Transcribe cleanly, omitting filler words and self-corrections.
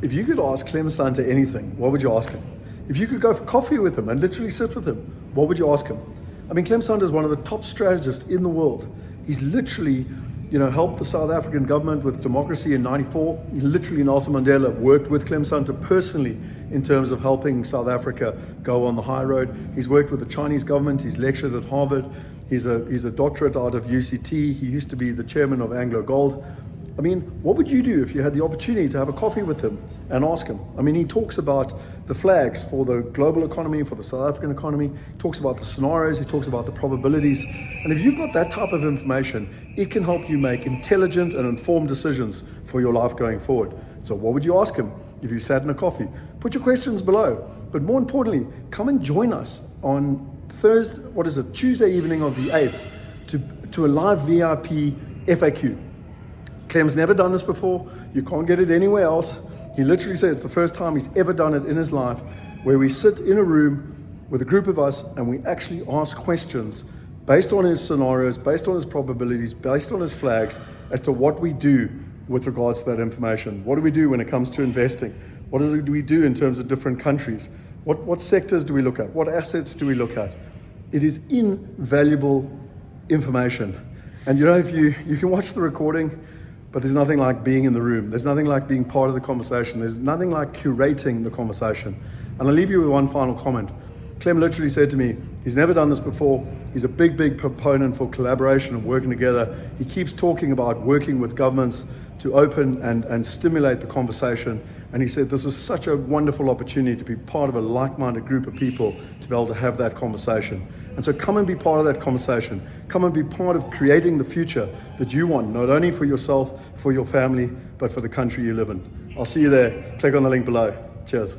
If you could ask Clem Sunter anything, what would you ask him? If you could go for coffee with him and literally sit with him, what would you ask him? I mean, Clem Sunter is one of the top strategists in the world. He's literally, helped the South African government with democracy in '94. Literally, Nelson Mandela worked with Clem Sunter personally in terms of helping South Africa go on the high road. He's worked with the Chinese government. He's lectured at Harvard. He's a doctorate out of UCT. He used to be the chairman of Anglo Gold. I mean, what would you do if you had the opportunity to have a coffee with him and ask him? I mean, he talks about the flags for the global economy, for the South African economy. He talks about the scenarios. He talks about the probabilities. And if you've got that type of information, it can help you make intelligent and informed decisions for your life going forward. So what would you ask him if you sat in a coffee? Put your questions below. But more importantly, come and join us on Tuesday evening of the 8th to a live VIP FAQ. Clem's never done this before. You can't get it anywhere else. He literally said it's the first time he's ever done it in his life, where we sit in a room with a group of us and we actually ask questions based on his scenarios, based on his probabilities, based on his flags, as to what we do with regards to that information. What do we do when it comes to investing? What do we do in terms of different countries? What sectors do we look at? What assets do we look at? It is invaluable information. And if you can watch the recording, but there's nothing like being in the room. There's nothing like being part of the conversation. There's nothing like curating the conversation. And I'll leave you with one final comment. Clem literally said to me, he's never done this before. He's a big, big proponent for collaboration and working together. He keeps talking about working with governments to open and stimulate the conversation. And he said, this is such a wonderful opportunity to be part of a like-minded group of people to be able to have that conversation. And so come and be part of that conversation. Come and be part of creating the future that you want, not only for yourself, for your family, but for the country you live in. I'll see you there. Click on the link below. Cheers.